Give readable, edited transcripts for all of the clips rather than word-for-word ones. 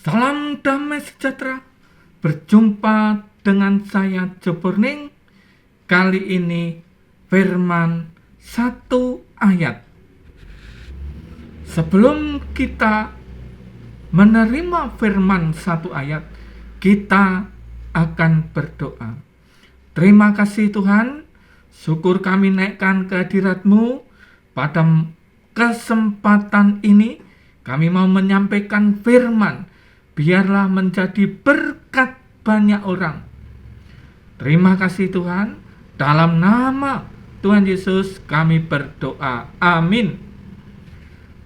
Salam damai sejahtera. Berjumpa dengan saya Joporning. Kali ini firman satu ayat. Sebelum kita menerima firman satu ayat, kita akan berdoa. Terima kasih Tuhan, syukur kami naikkan kehadirat-Mu. Pada kesempatan ini kami mau menyampaikan firman, biarlah menjadi berkat banyak orang. Terima kasih Tuhan, dalam nama Tuhan Yesus kami berdoa, amin.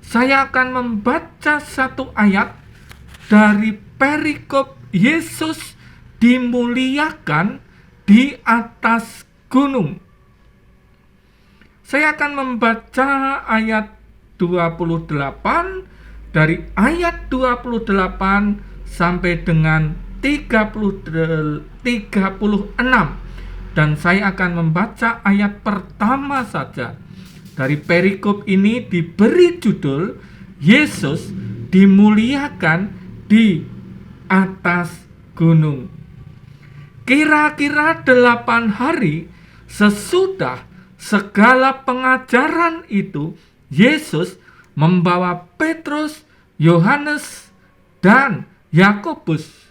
Saya akan membaca satu ayat dari perikop Yesus dimuliakan di atas gunung. Saya akan membaca ayat 28, dari ayat 28 sampai dengan 36. Dan saya akan membaca ayat pertama saja. Dari perikop ini diberi judul Yesus dimuliakan di atas gunung. Kira-kira 8 hari sesudah segala pengajaran itu, Yesus membawa Petrus, Yohanes, dan Yakobus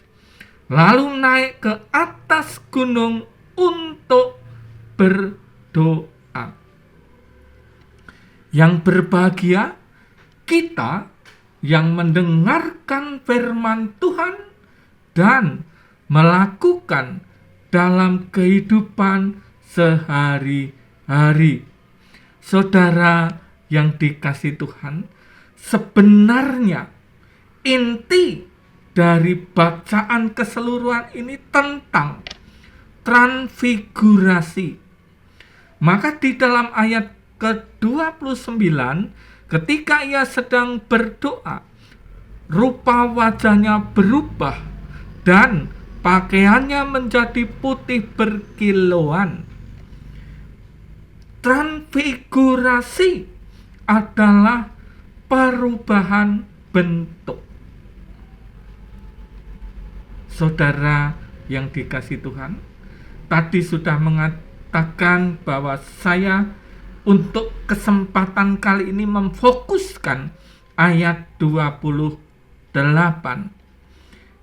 lalu naik ke atas gunung untuk berdoa. Yang berbahagia kita yang mendengarkan firman Tuhan dan melakukan dalam kehidupan sehari-hari. Saudara yang dikasihi Tuhan, sebenarnya inti dari bacaan keseluruhan ini tentang transfigurasi. Maka di dalam ayat ke-29, ketika ia sedang berdoa, rupa wajahnya berubah dan pakaiannya menjadi putih berkilauan. Transfigurasi adalah perubahan bentuk. Saudara yang dikasihi Tuhan, tadi sudah mengatakan bahwa saya untuk kesempatan kali ini memfokuskan ayat 28.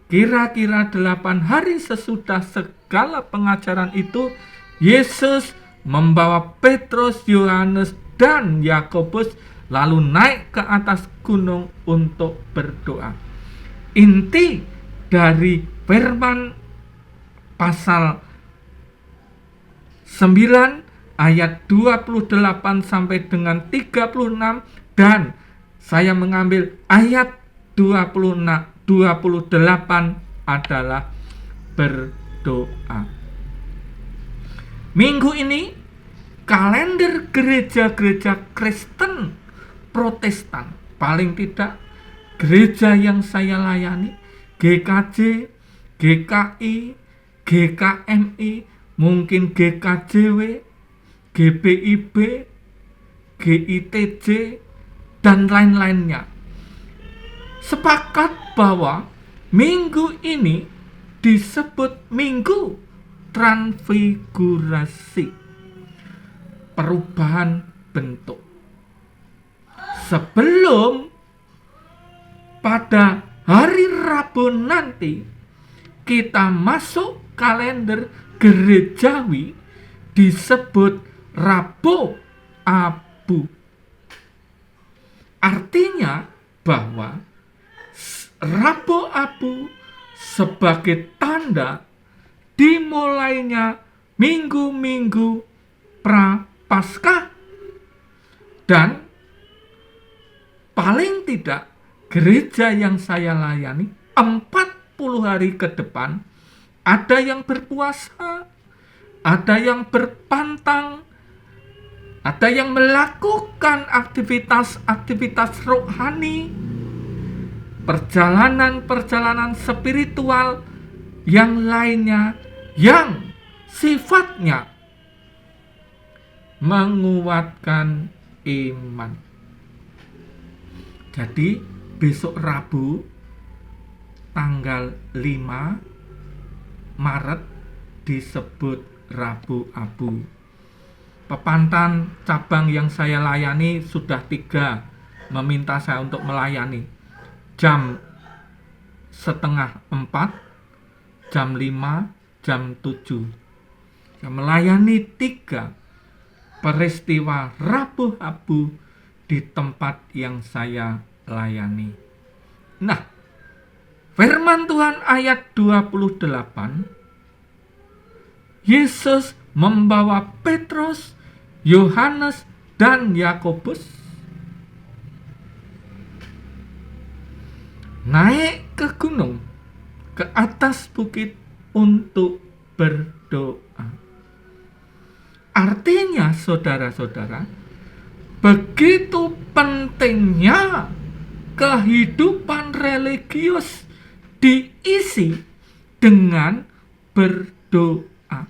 Kira-kira 8 hari sesudah segala pengajaran itu, Yesus membawa Petrus, Yohanes, dan Yakobus lalu naik ke atas gunung untuk berdoa. Inti dari firman pasal 9 ayat 28 sampai dengan 36, dan saya mengambil ayat 28 adalah berdoa. Minggu ini kalender gereja-gereja Kristen Protestan, paling tidak gereja yang saya layani, GKJ, GKI, GKMI, mungkin GKJW, GPIB, GITJ, dan lain-lainnya, sepakat bahwa minggu ini disebut minggu transfigurasi, perubahan bentuk. Sebelum pada hari Rabu nanti kita masuk kalender gerejawi disebut Rabu Abu. Artinya bahwa Rabu Abu sebagai tanda dimulainya minggu-minggu Prapaskah, dan paling tidak gereja yang saya layani 40 hari ke depan ada yang berpuasa, ada yang berpantang, ada yang melakukan aktivitas rohani, perjalanan spiritual yang lainnya yang sifatnya menguatkan iman. Jadi besok Rabu tanggal 5 Maret disebut Rabu Abu. Pepantan cabang yang saya layani sudah 3 meminta saya untuk melayani jam setengah 4, jam 5, jam 7. Saya melayani 3 peristiwa Rabu Abu di tempat yang saya layani. Nah, firman Tuhan ayat 28, Yesus membawa Petrus, Yohanes, dan Yakobus naik ke gunung, ke atas bukit untuk berdoa. Artinya, saudara-saudara, begitu pentingnya kehidupan religius diisi dengan berdoa.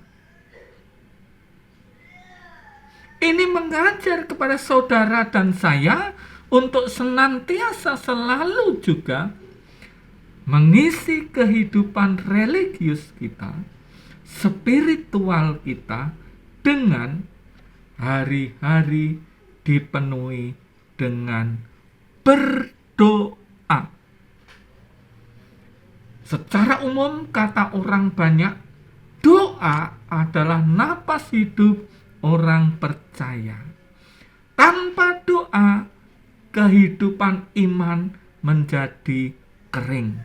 Ini mengajar kepada saudara dan saya untuk senantiasa selalu juga mengisi kehidupan religius kita, spiritual kita, dengan hari-hari dipenuhi dengan berdoa. Secara umum, kata orang banyak, doa adalah napas hidup orang percaya. Tanpa doa, kehidupan iman menjadi kering.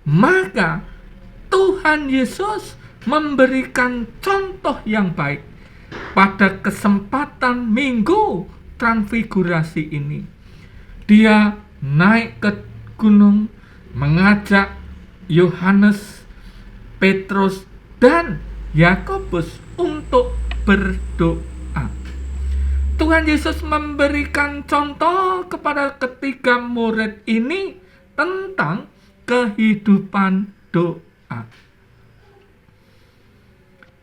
Maka Tuhan Yesus memberikan contoh yang baik pada kesempatan Minggu Transfigurasi ini. Dia naik ke gunung, mengajak Yohanes, Petrus, dan Yakobus untuk berdoa. Tuhan Yesus memberikan contoh kepada ketiga murid ini tentang kehidupan doa.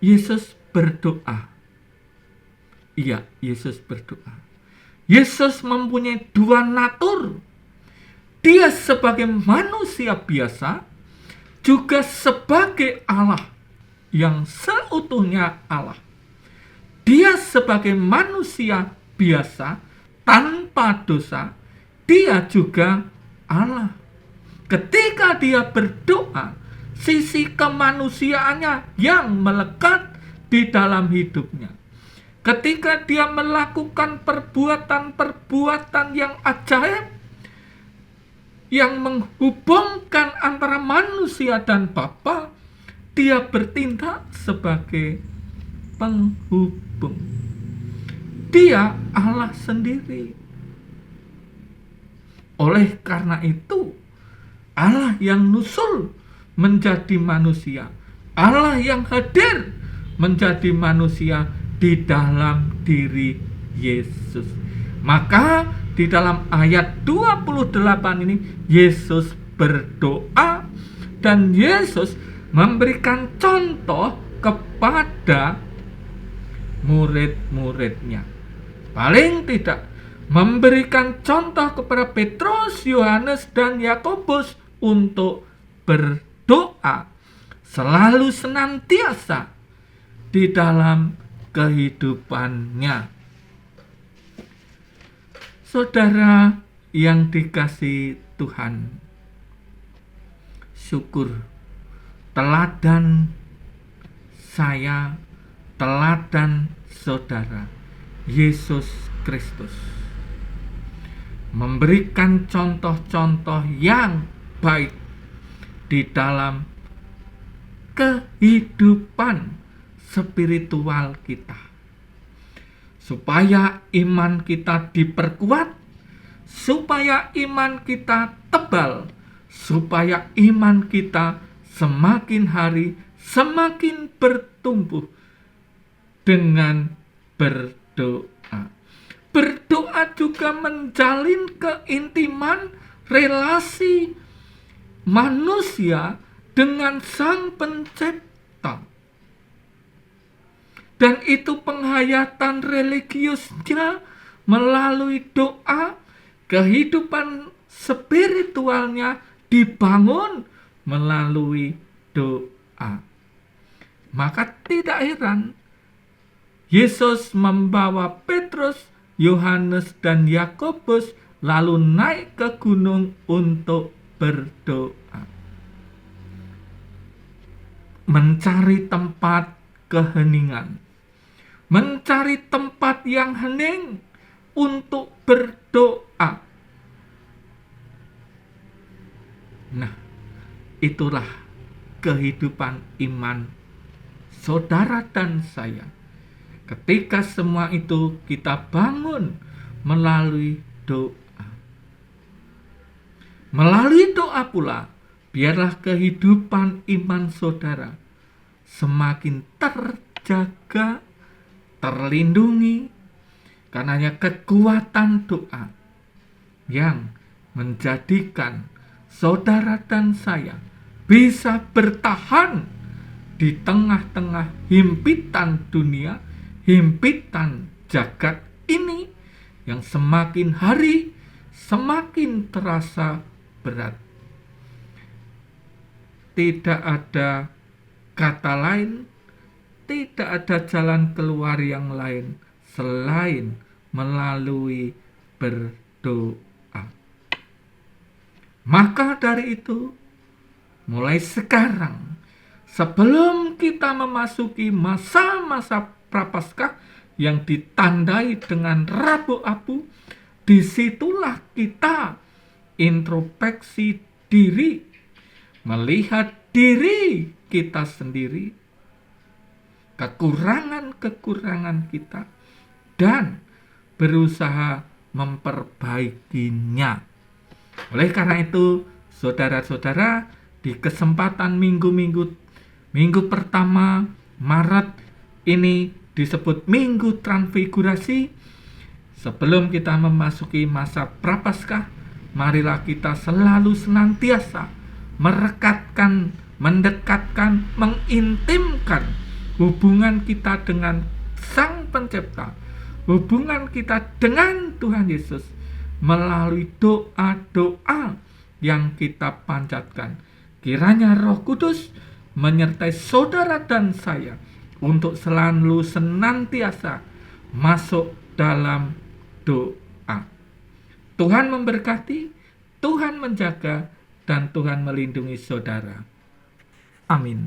Yesus berdoa. Iya, Yesus berdoa. Yesus mempunyai 2 natur. Dia sebagai manusia biasa, juga sebagai Allah yang seutuhnya Allah. Dia sebagai manusia biasa tanpa dosa, dia juga Allah. Ketika dia berdoa, sisi kemanusiaannya yang melekat di dalam hidupnya. Ketika dia melakukan perbuatan-perbuatan yang ajaib, yang menghubungkan antara manusia dan Bapa, dia bertindak sebagai penghubung. Dia Allah sendiri. Oleh karena itu, Allah yang nusul menjadi manusia, Allah yang hadir menjadi manusia di dalam diri Yesus. Maka di dalam ayat 28 ini Yesus berdoa dan Yesus memberikan contoh kepada murid-muridnya. Paling tidak memberikan contoh kepada Petrus, Yohanes, dan Yakobus untuk berdoa selalu senantiasa di dalam kehidupannya. Saudara yang dikasihi Tuhan, syukur teladan saya, teladan saudara, Yesus Kristus memberikan contoh-contoh yang baik di dalam kehidupan spiritual kita, supaya iman kita diperkuat, supaya iman kita tebal, supaya iman kita semakin hari semakin bertumbuh dengan berdoa. Berdoa juga menjalin keintiman relasi manusia dengan Sang Pencipta. Dan itu penghayatan religiusnya melalui doa, kehidupan spiritualnya dibangun melalui doa. Maka tidak heran Yesus membawa Petrus, Yohanes, dan Yakobus lalu naik ke gunung untuk berdoa. Mencari tempat keheningan. Mencari tempat yang hening untuk berdoa. Nah, itulah kehidupan iman saudara dan saya. Ketika semua itu kita bangun melalui doa. Melalui doa pula, biarlah kehidupan iman saudara semakin terjaga, terlindungi, karenanya kekuatan doa yang menjadikan saudara dan saya bisa bertahan di tengah-tengah himpitan dunia, himpitan jagat ini yang semakin hari semakin terasa berat. Tidak ada kata lain, tidak ada jalan keluar yang lain selain melalui berdoa. Maka dari itu, mulai sekarang, sebelum kita memasuki masa-masa Prapaskah yang ditandai dengan Rabu Abu, disitulah kita introspeksi diri, melihat diri kita sendiri, kekurangan-kekurangan kita, dan berusaha memperbaikinya. Oleh karena itu, saudara-saudara, di kesempatan minggu pertama Maret ini disebut Minggu Transfigurasi. Sebelum kita memasuki masa Prapaskah, marilah kita selalu senantiasa merekatkan, mendekatkan, mengintimkan hubungan kita dengan Sang Pencipta, hubungan kita dengan Tuhan Yesus melalui doa-doa yang kita panjatkan. Kiranya Roh Kudus menyertai saudara dan saya untuk selalu senantiasa masuk dalam doa. Tuhan memberkati, Tuhan menjaga, dan Tuhan melindungi saudara. Amin.